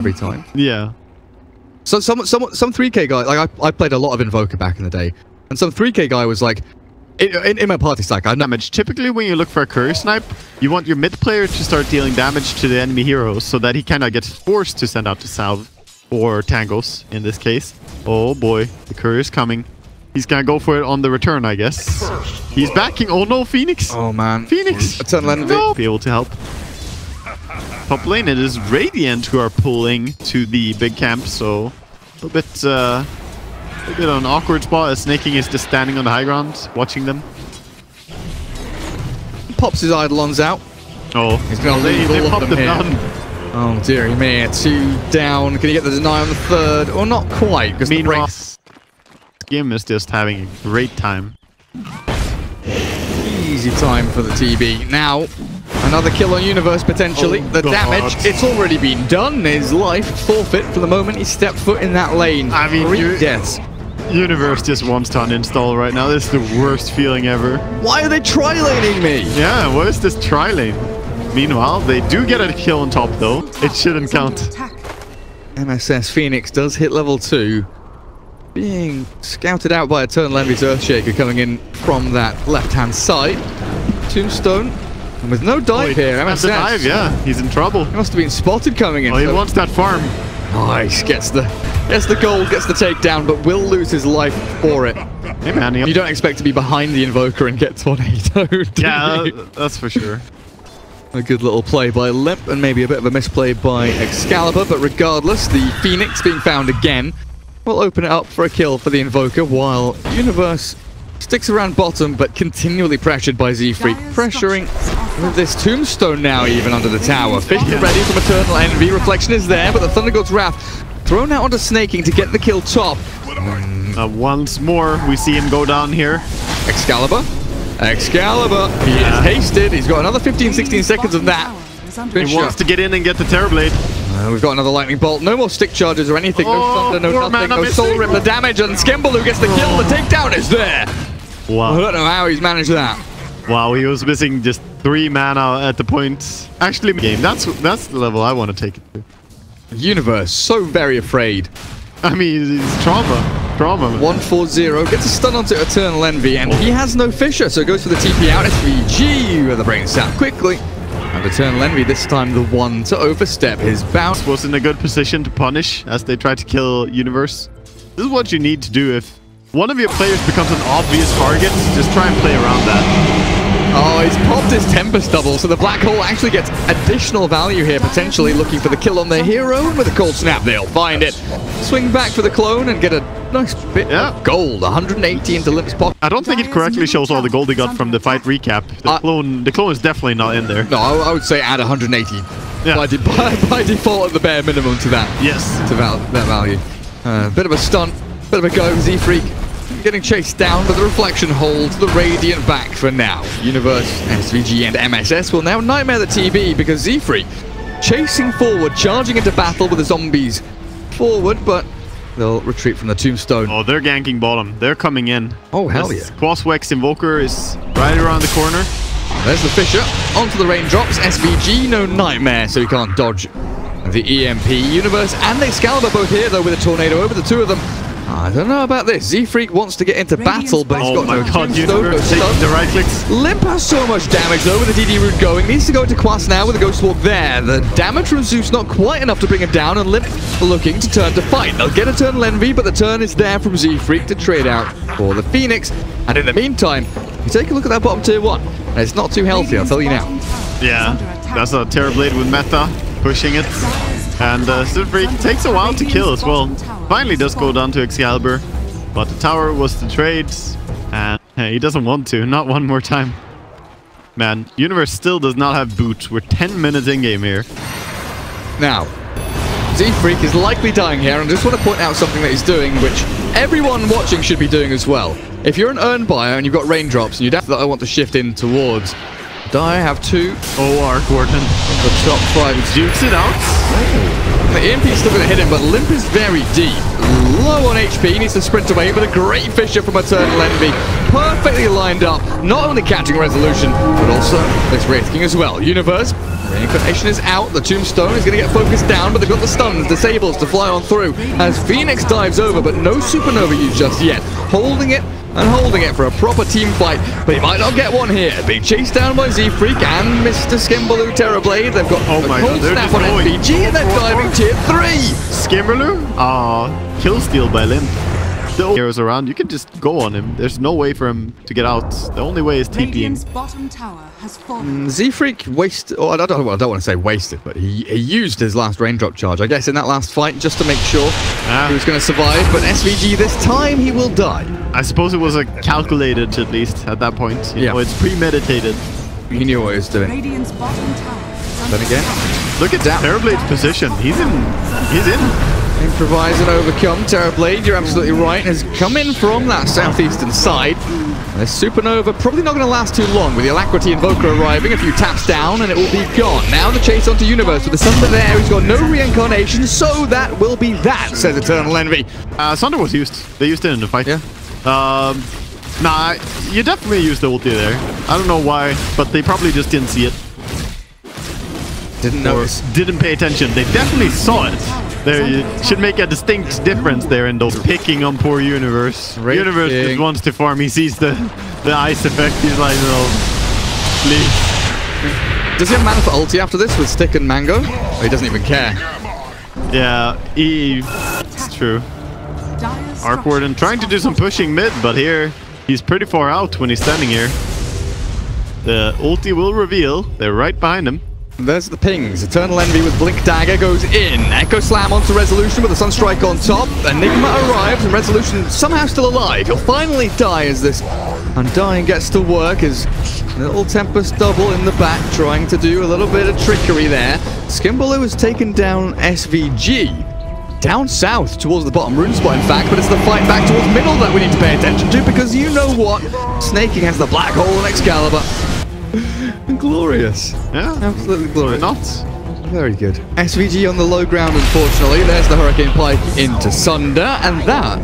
every time. Yeah. So some 3K guy, like I played a lot of Invoker back in the day, and some 3K guy was like, in my party stack, I damage. Typically, when you look for a courier snipe, you want your mid player to start dealing damage to the enemy heroes so that he kind of gets forced to send out the salve or tangos in this case. Oh boy, the courier's coming. He's gonna go for it on the return, I guess. He's backing. Oh no, Phoenix. Oh man, Phoenix. Eternal Envy. No. Be able to help. Top lane, it is Radiant who are pulling to the big camp, so a bit on an awkward spot as Snaking is just standing on the high ground, watching them. Pops his Eidolons out. Oh, he's gonna leave they all popped of them them here. down. Oh dearie me, 2 down. Can he get the deny on the 3rd? Or not quite, because the breaks. Skim is just having a great time. Easy time for the TB. Now, another kill on Universe potentially. Oh, the God. damage, it's already been done. His life forfeit for the moment he stepped foot in that lane. I mean, 3 deaths. Universe just wants to uninstall right now. This is the worst feeling ever. Why are they tri-laning me? Yeah, what is this tri-lane? Meanwhile, they do get a kill on top though. It shouldn't count. MSS Phoenix does hit level 2. Being scouted out by Eternal Envy's Earthshaker coming in from that left-hand side. Tombstone. And with no dive here, MSS. Dive, yeah, he's in trouble. He must have been spotted coming in. Oh, he wants that farm. Nice, gets the gold, gets the takedown, but will lose his life for it. Hey man, you don't expect to be behind the Invoker and get tornado, do yeah, you? that's for sure. A good little play by Limp, and maybe a bit of a misplay by Excalibur, but regardless, the Phoenix being found again will open it up for a kill for the Invoker, while Universe sticks around bottom, but continually pressured by Z-Freak, pressuring with this Tombstone now even under the tower. Fish ready from Eternal Envy, Reflection is there, but the Thunder God's Wrath thrown out onto Snaking to get the kill top. Once more, we see him go down here. Excalibur, he is hasted, he's got another 15-16 seconds of that. He wants to get in and get the Terrorblade. We've got another lightning bolt. No more stick charges or anything. No thunder, no nothing. No soul rip. The damage and Skimble who gets the kill. The takedown is there. Wow. I don't know how he's managed that. Wow, he was missing just 3 mana at the point. Actually, game. That's the level I want to take it to. Universe so very afraid. I mean, it's trauma. 140 gets a stun onto Eternal Envy, and he has no Fisher, so goes for the TP out. SVG with the brain sap quickly. And Eternal Envy this time the one to overstep his bounce. Was in a good position to punish as they try to kill Universe. This is what you need to do if one of your players becomes an obvious target. Just try and play around that. Oh, he's popped his Tempest double, so the Black Hole actually gets additional value here, potentially looking for the kill on their hero. With a cold snap, they'll find it. Swing back for the clone and get a nice bit of gold. 180 into Limp's pocket. I don't think it correctly shows all the gold he got from the fight recap. The clone is definitely not in there. No, I would say add 180 by default at the bare minimum to that. Yes. To that value. Bit of a stunt, bit of a go, Z-Freak. Getting chased down, but the Reflection holds the Radiant back for now. Universe, SVG, and MSS will now nightmare the TB because Z-Freak chasing forward, charging into battle with the zombies forward, but they'll retreat from the Tombstone. Oh, they're ganking bottom. They're coming in. Oh, hell yeah. Quaswex Invoker is right around the corner. There's the Fisher. Onto the raindrops. SVG, no nightmare, so he can't dodge the EMP. Universe and Excalibur both here, though, with a tornado over the two of them. I don't know about this. Z-Freak wants to get into battle, but he's got no Tombstone, no stun. The right clicks. Limp has so much damage, though, with the DD route going. Needs to go into Quas now with a Ghost Walk there. The damage from Zeus not quite enough to bring him down, and Limp looking to turn to fight. They'll get Eternal Envy, but the turn is there from Z-Freak to trade out for the Phoenix. And in the meantime, you take a look at that bottom tier 1. And it's not too healthy, I'll tell you now. Yeah, that's a Terrorblade with meta, pushing it. And Z-Freak takes a while to kill as well. Finally does go down to Excalibur. But the tower was the trade, and he doesn't want to, not one more time. Man, Universe still does not have boot. We're 10 minutes in-game here. Now, Z-Freak is likely dying here, and I just want to point out something that he's doing, which everyone watching should be doing as well. If you're an Urn buyer and you've got raindrops, and you definitely want to shift in towards Dire have 2. Oh, Arc Warden. The top 5. Jukes it out. The EMP's still going to hit him, but Limp is very deep. Low on HP, needs to sprint away, but a great Fissure from Eternal Envy. Perfectly lined up, not only catching Resolution, but also this Wraith King as well. Universe, Reincarnation is out, the Tombstone is going to get focused down, but they've got the stuns, disables to fly on through, as Phoenix dives over, but no Supernova used just yet. Holding it and holding it for a proper team fight, but he might not get one here. Being chased down by Z-Freak and Mr. Skimbaloo Terrorblade. They've got a cold snap on NPG and they're diving tier 3. Skimbaloo? Kill steal by Limp. The heroes around, you can just go on him. There's no way for him to get out. The only way is TPing. Bottom tower has fallen. Z-Freak wasted, I don't want to say wasted, but he used his last raindrop charge, I guess, in that last fight just to make sure he was going to survive. But SVG this time, he will die. I suppose it was a calculated, at least, at that point. You know, it's premeditated. He knew what he was doing. Radiant's bottom tower. Then again, look at Terrorblade's position. He's in. Improvise and overcome. Terrorblade, you're absolutely right, has come in from that southeastern side. This Supernova probably not going to last too long with the Alacrity Invoker arriving. A few taps down and it will be gone. Now the chase onto Universe with the Sunder there. He's got no reincarnation, so that will be that, says Eternal Envy. Sunder was used. They used it in the fight. Yeah. Nah, you definitely used the ulti there. I don't know why, but they probably just didn't see it. Didn't notice. Didn't pay attention. They definitely saw it. There, you should make a distinct difference there in those picking on poor Universe. Universe just wants to farm. He sees the ice effect. He's like, no, please. Does he have mana for ulti after this with Stick and Mango? Oh, he doesn't even care. Yeah, it's true. Arc Warden trying to do some pushing mid, but here he's pretty far out when he's standing here. The ulti will reveal. They're right behind him. There's the pings. Eternal Envy with Blink Dagger goes in. Echo Slam onto Resolution with a Sunstrike on top. Enigma arrives and Resolution somehow still alive. He'll finally die as this Undying gets to work. As little Tempest double in the back trying to do a little bit of trickery there. Skimbaloo has taken down SVG. Down south towards the bottom rune spot, in fact, but it's the fight back towards middle that we need to pay attention to, because you know what? Snaking has the black hole in Excalibur. Glorious. Yeah. Absolutely glorious. Not. Very good. SVG on the low ground, unfortunately. There's the Hurricane Pike into Sunder, and that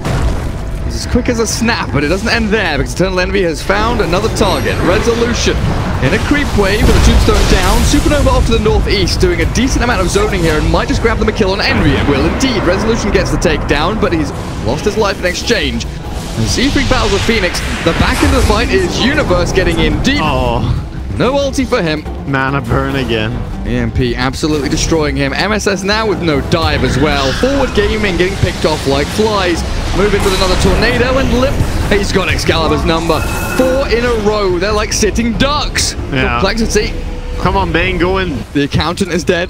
is as quick as a snap, but it doesn't end there, because Eternal Envy has found another target. Resolution in a creep wave with a Tombstone down. Supernova off to the northeast, doing a decent amount of zoning here, and might just grab them a kill on Envy. It will indeed. Resolution gets the takedown, but he's lost his life in exchange. And Z-Freak battles with Phoenix. The back end of the fight is Universe getting in deep. Oh. No ulti for him. Mana burn again. EMP absolutely destroying him. MSS now with no dive as well. Forward Gaming getting picked off like flies. Moving with another tornado, and Lip, he's got Excalibur's number. 4 in a row. They're like sitting ducks. Yeah. Complexity. Come on, Bane, go in. The accountant is dead.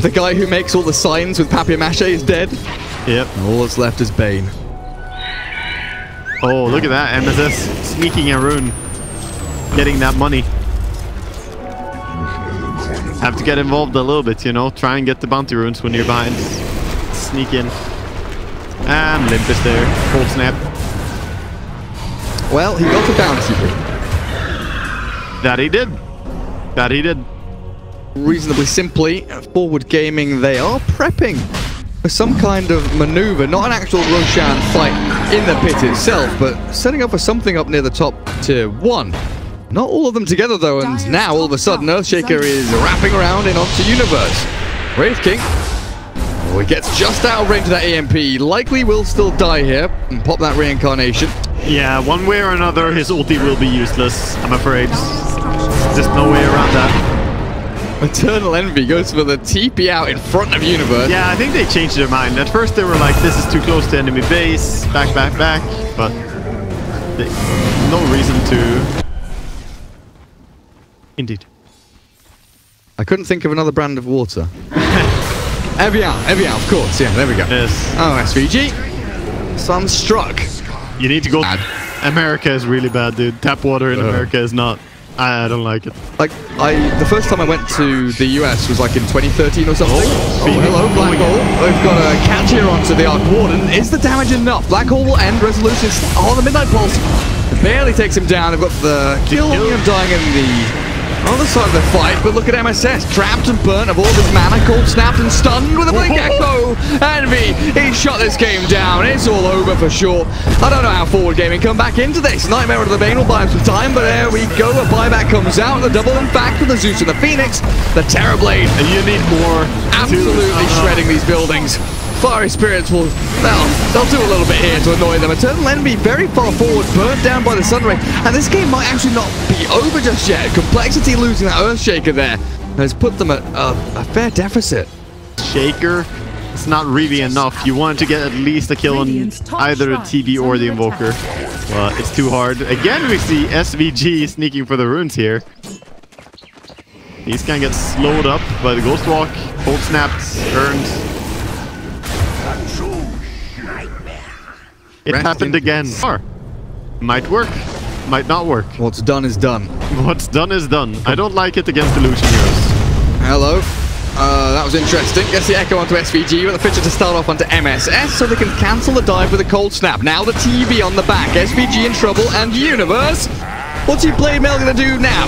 The guy who makes all the signs with papier-mâché is dead. Yep. All that's left is Bane. Oh, look at that. MSS sneaking a rune. Getting that money. Have to get involved a little bit, you know. Try and get the bounty runes when you're behind. Sneak in. And Limp is there. Cold snap. Well, he got a bounty rune. That he did. That he did. Reasonably simply, Forward Gaming, they are prepping for some kind of maneuver, not an actual Roshan fight in the pit itself, but setting up for something up near the top tier 1. Not all of them together though, and now all of a sudden Earthshaker is wrapping around in onto Universe. Wraith King, oh, he gets just out of range of that EMP, likely will still die here and pop that reincarnation. Yeah, one way or another his ulti will be useless, I'm afraid. There's just no way around that. Eternal Envy goes for the TP out in front of Universe. Yeah, I think they changed their mind. At first they were like, this is too close to enemy base, back, but no reason to... Indeed. I couldn't think of another brand of water. Evian, of course. Yeah, there we go. Yes. Oh, SVG. Sunstruck. You need to go... America is really bad, dude. Tap water in America is not... I don't like it. Like, the first time I went to the US was like in 2013 or something. Oh, hello, Black Hole. We've got a catch here onto the Arc Warden. Is the damage enough? Black Hole will end. Resolution on the Midnight Pulse. barely takes him down. They've got the kill on him, dying in the other side of the fight, but look at MSS, trapped and burnt of all his mana, cold snapped and stunned with a blink echo. Envy, he shut this game down. It's all over for sure. I don't know how Forward Gaming come back into this. Nightmare of the Bane will buy him some time, but there we go. A buyback comes out, the double in fact with the Zeus and the Phoenix, the Terrorblade. And you need more. Absolutely shredding these buildings. Fiery Spirits will, well, they'll do a little bit here to annoy them. Eternal Envy very far forward, burnt down by the Sunray. And this game might actually not be over just yet. Complexity losing that Earthshaker there has put them at a fair deficit. Shaker, it's not really enough. You want to get at least a kill on either the TB or the Invoker. But it's too hard. Again, we see SVG sneaking for the runes here. He's gonna get slowed up by the Ghost Walk. Cold snaps, earned. It happened again. Might work, might not work. What's done is done. What's done is done. I don't like it against Illusion Heroes. Hello. That was interesting. Gets the Echo onto SVG with a picture to start off onto MSS so they can cancel the dive with a cold snap. Now the TB on the back. SVG in trouble and Universe. What's your Blade Mail going to do now?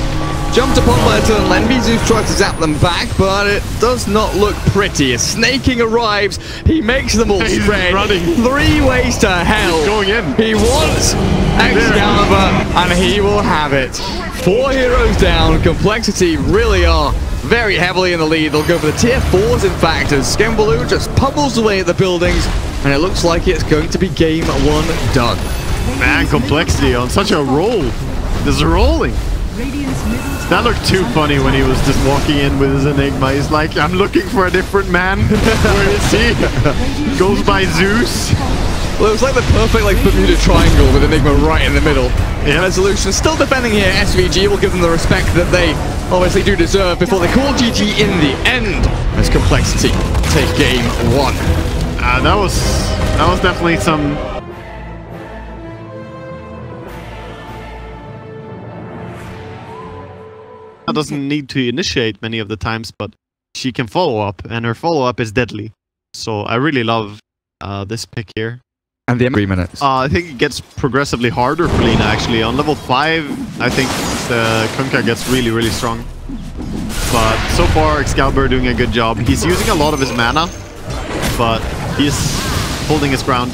Jumped upon by Eternal Envy. Zeus tries to zap them back, but it does not look pretty. As Snaking arrives, he makes them all spread. Running. 3 ways to hell. He's going in. He wants Excalibur, and he will have it. 4 heroes down. Complexity really are very heavily in the lead. They'll go for the tier 4s, in fact, as Skembaloo just pummels away at the buildings, and it looks like it's going to be game 1 done. Man, Complexity on such a roll. Just rolling. That looked too funny when he was just walking in with his Enigma. He's like, I'm looking for a different man. Where is he? Goes by Zeus. Well, it was like the perfect Bermuda Triangle with Enigma right in the middle. Yeah. Resolution still defending here. SVG will give them the respect that they obviously do deserve before they call GG in the end. As Complexity take game 1. That was definitely some... doesn't need to initiate many of the times, but she can follow up, and her follow-up is deadly. So I really love this pick here. And the 3 minutes. I think it gets progressively harder for Lina, actually. On level 5, I think the Kunkka gets really, really strong. But so far, Excalibur doing a good job. He's using a lot of his mana, but he's holding his ground.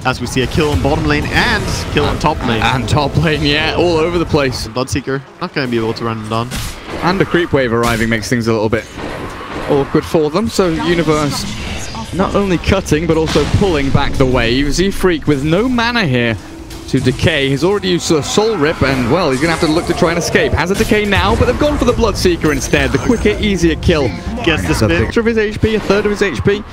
As we see a kill on bottom lane and kill on top lane. And top lane, yeah, all over the place. Bloodseeker, not going to be able to run him down. And a creep wave arriving makes things a little bit awkward for them. So Universe not only cutting, but also pulling back the wave. Z-Freak with no mana here to decay. He's already used a Soul Rip, and, well, he's going to have to look to try and escape. Has a decay now, but they've gone for the Bloodseeker instead. The quicker, easier kill. Gets the spin. A picture of his HP, a third of his HP.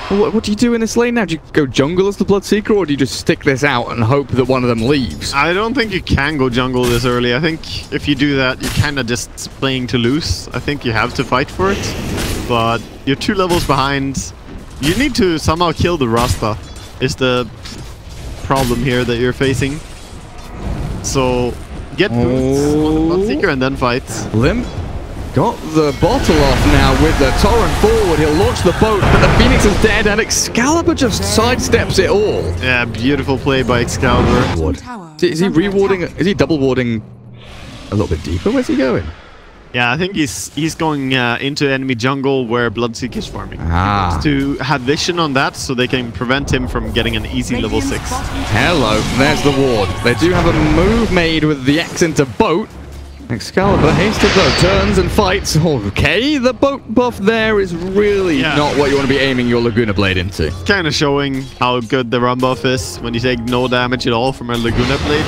What do you do in this lane now? Do you go jungle as the Bloodseeker, or do you just stick this out and hope that one of them leaves? I don't think you can go jungle this early. I think if you do that, you're kind of just playing to lose. I think you have to fight for it, but you're 2 levels behind. You need to somehow kill the Rasta, is the problem here that you're facing. So get boots on the Bloodseeker and then fight. Limp got the bottle off now with the Torrent forward. He'll launch the boat, but the Phoenix is dead, and Excalibur just sidesteps it all. Yeah, beautiful play by Excalibur. Is he rewarding? Is he double warding a little bit deeper? Where's he going? Yeah, I think he's going into enemy jungle where Bloodseeker is farming. He wants to have vision on that so they can prevent him from getting an easy level 6. Hello, there's the ward. They do have a move made with the X into boat. Excalibur hasted though, turns and fights. Okay, the boat buff there is really not what you want to be aiming your Laguna Blade into. Kind of showing how good the run buff is when you take no damage at all from a Laguna Blade.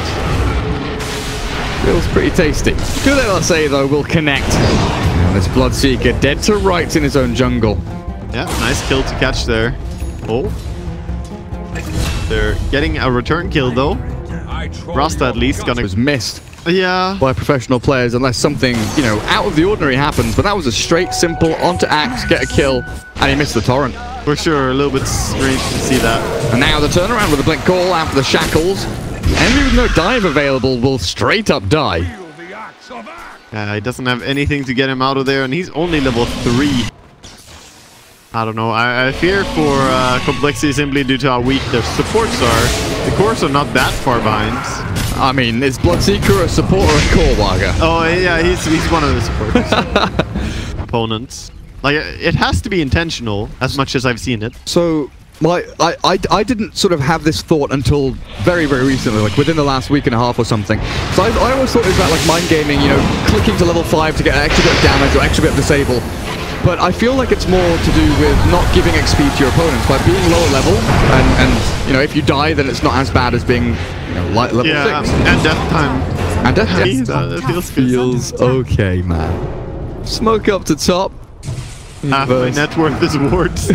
Feels pretty tasty. Good LSA though will connect. Now this Bloodseeker dead to rights in his own jungle. Yeah, nice kill to catch there. Oh. They're getting a return kill though. Rasta at least gonna... was missed. Yeah. By professional players unless something, you know, out of the ordinary happens. But that was a straight, simple, onto axe, get a kill, and he missed the torrent. For sure, a little bit strange to see that. And now the turnaround with the blink call after the shackles. Envy with no dive available will straight up die. He doesn't have anything to get him out of there, and he's only level 3. I don't know. I fear for Complexity simply due to how weak their supports are. The cores are not that far behind. I mean, is Bloodseeker a support or a core Waga? Oh yeah, he's one of the support opponents. Like, it has to be intentional, as much as I've seen it. So, I didn't sort of have this thought until very, very recently, like within the last week and a half or something. So I always thought it was about like mind gaming, you know, clicking to level 5 to get an extra bit of damage or extra bit of disable. But I feel like it's more to do with not giving XP to your opponents by being lower level, and you know, if you die, then it's not as bad as being, you know, light level 6. And death time. And death time. That feels good. Feels okay, man. Smoke up to top. Half my net worth is wards.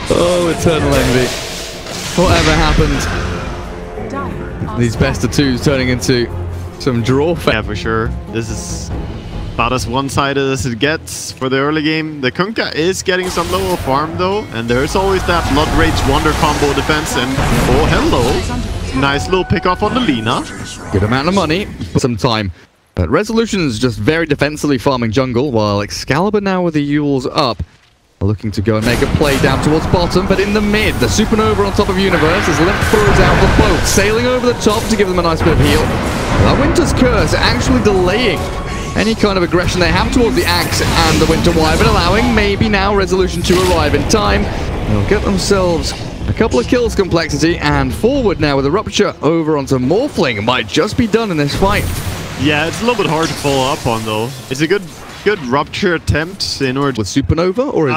Oh, eternal envy. Whatever happened? These best of 2s turning into some draw. Yeah, for sure. This is about as one-sided as it gets for the early game. The Kunkka is getting some lower farm though, and there's always that Blood Rage Wonder combo defense, and oh hello, nice little pick off on the Lina. Good amount of money for some time. But Resolution's just very defensively farming jungle, while Excalibur now with the Yules up, looking to go and make a play down towards bottom, but in the mid, the Supernova on top of Universe as Limp throws out the boat, sailing over the top to give them a nice bit of heal. That Winter's Curse actually delaying any kind of aggression they have towards the Axe and the Winter Wyvern, allowing maybe now Resolution to arrive in time. They'll get themselves a couple of kills, Complexity, and forward now with a Rupture over onto Morphling. Might just be done in this fight. Yeah, it's a little bit hard to follow up on though. It's a good Rupture attempt in order with Supernova, or is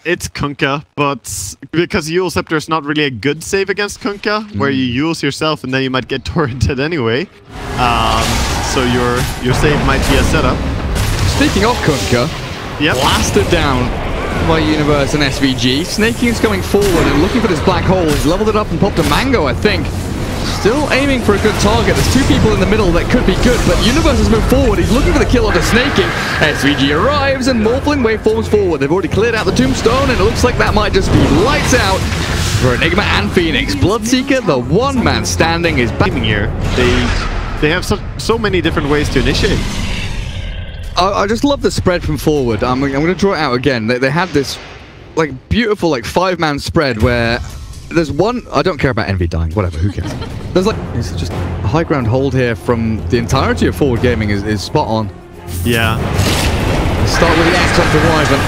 it's Kunkka, but because Yule Scepter is not really a good save against Kunkka, where you use yourself and then you might get torrented anyway. So your save might be a setup. Speaking of Kunkka, blasted down by Universe and SVG. Snaking is coming forward and looking for this black hole. He's leveled it up and popped a mango, I think. Still aiming for a good target. There's 2 people in the middle that could be good, but Universe has moved forward. He's looking for the kill onto Snaking. SVG arrives and Morphling waveforms forward. They've already cleared out the tombstone, and it looks like that might just be lights out for Enigma and Phoenix. Bloodseeker, the one-man standing, is back here. They have so many different ways to initiate. I just love the spread from forward. I'm going to draw it out again. They had this like beautiful like 5-man spread where there's one. I don't care about Envy dying. Whatever. Who cares? There's like it's just a high ground hold here from the entirety of forward gaming is spot on. Yeah. Start with the Axe onto Wyvern.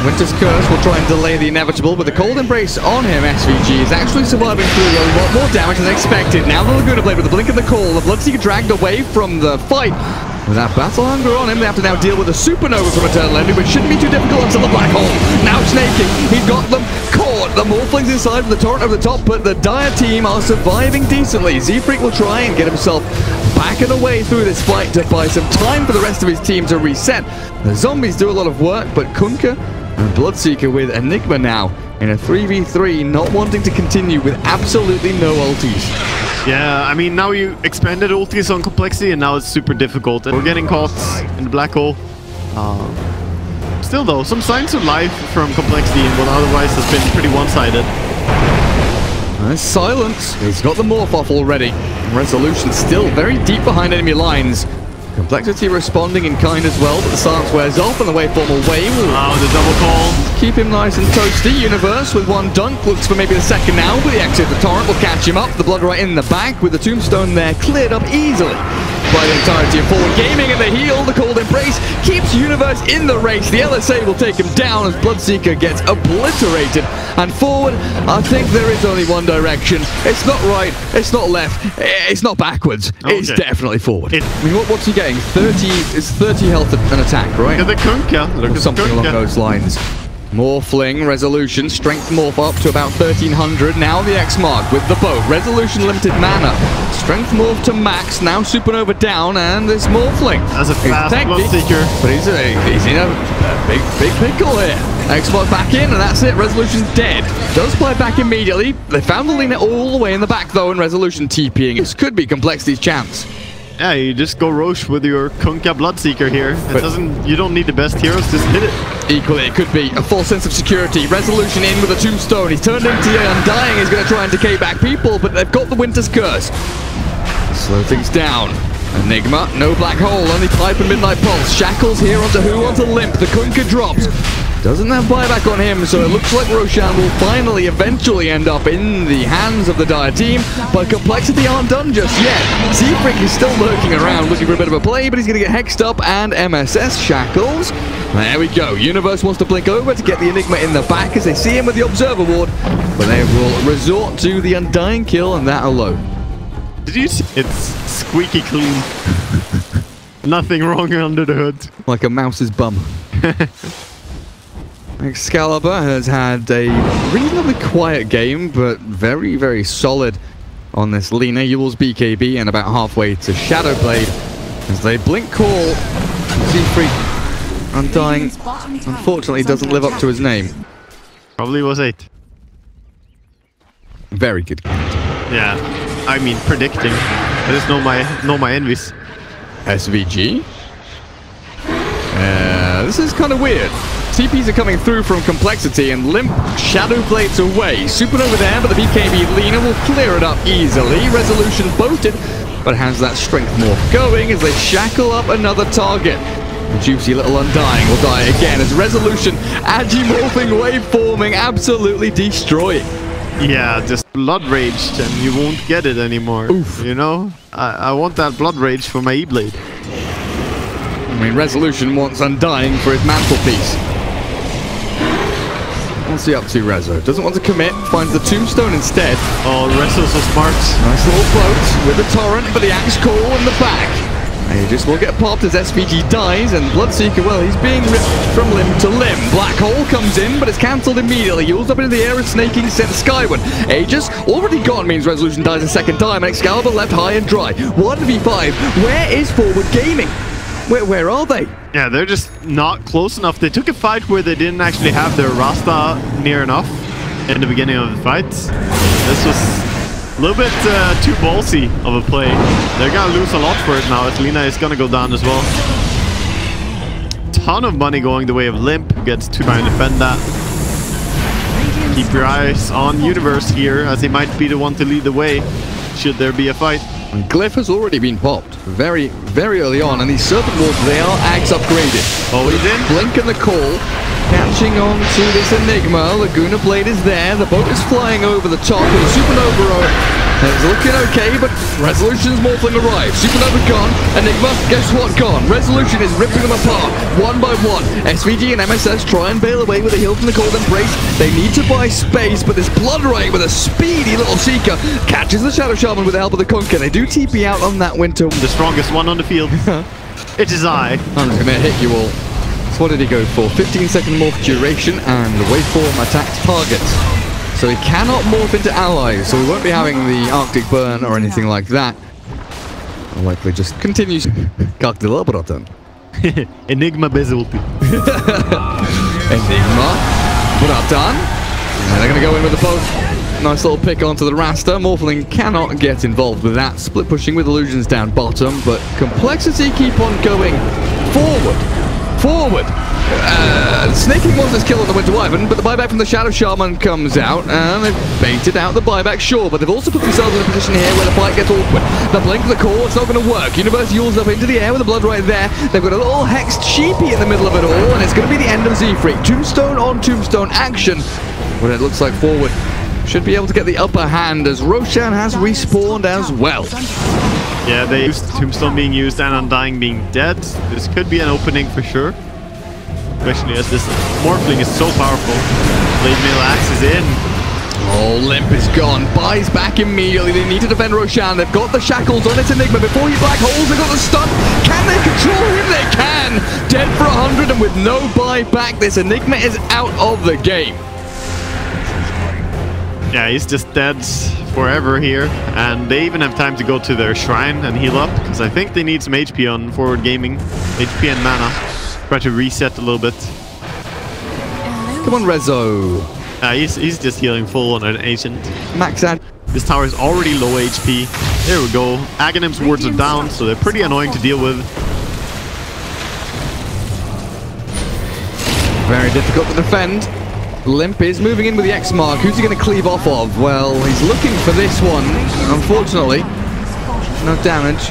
Winter's Curse will try and delay the inevitable, but the Cold Embrace on him, SVG, is actually surviving through a lot more damage than expected. Now the Laguna Blade with the blink of the call, the Bloodseeker dragged away from the fight. With that Battle Hunger on him, they have to now deal with a Supernova from Eternal Envy, which shouldn't be too difficult until the Black Hole. Now Snaking, he's got them caught. The Morphlings inside with the torrent over the top, but the Dire team are surviving decently. Z-Freak will try and get himself back and away through this fight to buy some time for the rest of his team to reset. The zombies do a lot of work, but Kunkka and Bloodseeker with Enigma now in a 3v3, not wanting to continue with absolutely no ultis. Yeah, I mean, now you expanded ultis on Complexity and now it's super difficult. We're getting caught in the black hole. Still though, some signs of life from Complexity in what otherwise has been pretty one-sided. Silence. He's got the morph off already. Resolution still very deep behind enemy lines. Complexity responding in kind as well, but the silence wears off and the waveform will wave. Oh, the double call. Keep him nice and toasty. Universe with one dunk, looks for maybe the second now, but the exit, the torrent will catch him up. The blood right in the back with the tombstone there cleared up easily by the entirety of forward gaming, and the heal, the Cold Embrace, keeps Universe in the race. The LSA will take him down as Bloodseeker gets obliterated. And forward, I think there is only one direction. It's not right, it's not left, it's not backwards. Okay. It's definitely forward. I mean, what's he getting? 30, it's 30 health and attack, right? Look at the Kunkka. Look at something along those lines. Morphling, Resolution, Strength Morph up to about 1300. Now the X mark with the boat. Resolution limited mana. Strength Morph to max. Now Supernova down, and this Morphling. As a fast Bloodseeker. But he's in a big pickle here. X mark back in, and that's it. Resolution's dead. Does play back immediately. They found the Lina all the way in the back though, and Resolution TPing. This could be Complexity's chance. Yeah, you just go Roche with your Kunkka Bloodseeker here. You don't need the best heroes, just hit it. Equally, it could be a false sense of security. Resolution in with a tombstone. He's turned into the Undying. He's going to try and decay back people, but they've got the Winter's Curse. Slow things down. Enigma, no black hole, only Pipe and Midnight Pulse. Shackles here onto who? Onto Limp. The Kunkka drops. Doesn't have buyback on him, so it looks like Roshan will finally eventually end up in the hands of the Dire team, but Complexity aren't done just yet. Seafreak is still lurking around looking for a bit of a play, but he's going to get hexed up, and MSS shackles. There we go. Universe wants to blink over to get the Enigma in the back as they see him with the Observer Ward, but they will resort to the Undying kill, and that alone. Did you see? It's squeaky clean. Nothing wrong under the hood. Like a mouse's bum. Excalibur has had a reasonably quiet game, but very, very solid on this Lina. Yule's BKB and about halfway to Shadowblade as they blink call. Seafreak Undying unfortunately doesn't live up to his name. Probably was 8. Very good character. Yeah, I mean predicting. I just know my envies. SVG? This is kind of weird. TPs are coming through from Complexity and Limp Shadowblades away. Supernova there, but the BKB Lina will clear it up easily. Resolution boated, but has that strength morph going as they shackle up another target. The juicy little Undying will die again as Resolution, Agimorphing wave forming, absolutely destroying. Yeah, just blood raged and you won't get it anymore. Oof. You know? I want that blood rage for my E-Blade. I mean, Resolution wants Undying for his mantelpiece. What's he up to, Rezo? Doesn't want to commit, finds the tombstone instead. Oh, Rezo's so smart. Nice little float with the torrent, but the axe call in the back. Aegis will get popped as SVG dies, and Bloodseeker, well, he's being ripped from limb to limb. Black Hole comes in, but it's cancelled immediately. Yule's up into the air and snaking sent skyward. Aegis already gone means Resolution dies a second time, and Excalibur left high and dry. 1v5. Where is Forward Gaming? Where are they? Yeah, they're just not close enough. They took a fight where they didn't actually have their Rasta near enough in the beginning of the fight. This was a little bit too ballsy of a play. They're gonna lose a lot for it now as Lina is gonna go down as well. Ton of money going the way of Limp. Gets to try and defend that. Keep your eyes on Universe here as he might be the one to lead the way should there be a fight. And Glyph has already been popped very, very early on, and these Serpent Wards, they are Ags upgraded. Oh, he's in? Blink and the call, catching on to this Enigma. Laguna Blade is there, the boat is flying over the top with a Supernova. It's looking okay, but Resolution's morphling arrives. Supernova gone, Enigma, guess what, gone. Resolution is ripping them apart, one by one. SVG and MSS try and bail away with a heal from the Cold Embrace. They need to buy space, but this Blood Ray with a speedy little Seeker catches the Shadow Shaman with the help of the Conker. They do TP out on that Winter. The strongest one on the field. It is I. I'm just gonna hit you all. So what did he go for? 15-second morph duration and waveform attacks targets. So he cannot morph into allies, so we won't be having the Arctic Burn or anything like that. I'll likely just continues. Kakdelabrotan. Enigma Bezulti. Enigma. Bratan. And they're going to go in with the boat. Nice little pick onto the Rasta. Morphling cannot get involved with that. Split pushing with illusions down bottom, but Complexity keep on going forward. Forward. Snaking wants this kill on the Winter Wyvern, but the buyback from the Shadow Shaman comes out, and they've baited out the buyback, sure, but they've also put themselves in a position here where the fight gets awkward. The blink of the call, it's not going to work. Universe Yule's up into the air with the blood right there. They've got a little hexed sheepy in the middle of it all, and it's going to be the end of Z-Freak. Tombstone on tombstone action. But it looks like Forward should be able to get the upper hand as Roshan has respawned as well. Yeah, they used Tombstone being used and Undying being dead. This could be an opening for sure. Especially as this Morphling is so powerful. Blade Mail Axe is in. Oh, Limp is gone. Buys back immediately. They need to defend Roshan. They've got the shackles on its Enigma. Before he black holes, they've got the stun. Can they control him? They can. Dead for 100 and with no buyback, this Enigma is out of the game. Yeah, he's just dead forever here. And they even have time to go to their shrine and heal up. Because I think they need some HP on Forward Gaming. HP and mana. Try to reset a little bit. Come on, Rezo. He's just healing full on an agent. Max ad. This tower is already low HP. There we go. Aghanim's wards are down, so they're pretty annoying to deal with. Very difficult to defend. Limp is moving in with the X mark. Who's he going to cleave off of? Well, he's looking for this one. Unfortunately, no damage.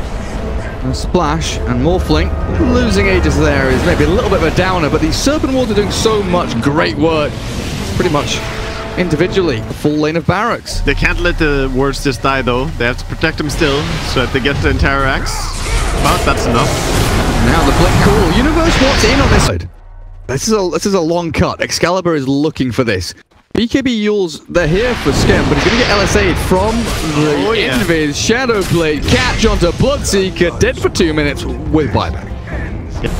A splash and Morphling. Losing Aegis there is maybe a little bit of a downer, but these Serpent Wards are doing so much great work. Pretty much individually, the full lane of barracks. They can't let the wards just die though. They have to protect them still, so that they get the entire axe. But that's enough. Now the blink cool. Universe wants in on this side. This is a long cut. Excalibur is looking for this. BKB Yules, they're here for Skem, but he's going to get LSA'd from the Invis. Shadowblade, catch onto Bloodseeker, dead for 2 minutes with buyback.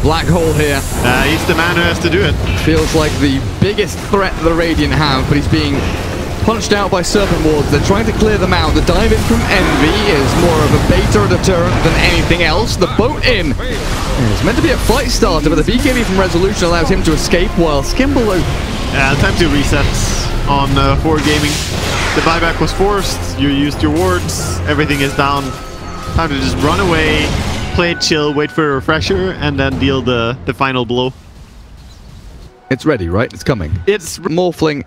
Black hole here. He's the man who has to do it. Feels like the biggest threat the Radiant have, but he's being punched out by Serpent Wards. They're trying to clear them out. The dive in from Envy is more of a bait or a deterrent than anything else. The boat in. It's meant to be a fight starter, but the BKB from Resolution allows him to escape while Skimble... time to reset on 4 gaming. The buyback was forced. You used your wards. Everything is down. Time to just run away, play it chill, wait for a refresher, and then deal the final blow. It's ready, right? It's coming. It's Morphling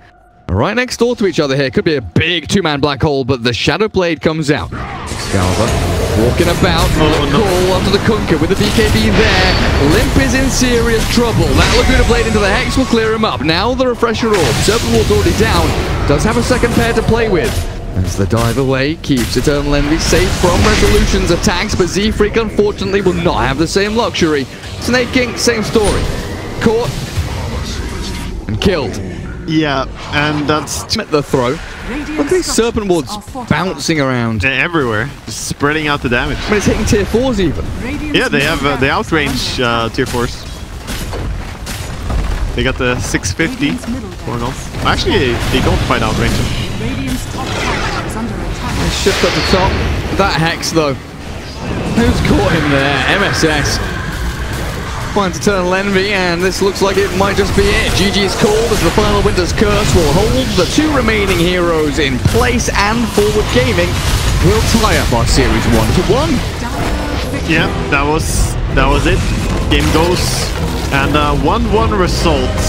right next door to each other here. Could be a big 2-man black hole, but the Shadowblade comes out. Excalibur walking about. Call onto the Kunker with the BKB there. Limp is in serious trouble. That Laguna Blade into the Hex will clear him up. Now the Refresher Orb. Serpent Ward's already down. Does have a second pair to play with. As the dive away keeps Eternal Envy safe from Resolution's attacks, but Z-Freak unfortunately will not have the same luxury. Snake King, same story. Caught and killed. Yeah, and that's the throw. Look at these Serpent Wards bouncing around. They're everywhere, just spreading out the damage. But it's hitting tier 4s even. Yeah, they have they outrange tier 4s. They got the 650 Cornel. Actually, they don't quite outrange them. Shift up the top. That Hex though. Who's caught him there? MSS. Finds Eternal Envy, and this looks like it might just be it. GG's called as the final Winter's Curse will hold the 2 remaining heroes in place, and Forward Gaming will tie up our series 1-1. Yeah, that was it. Game goes, and 1-1 result.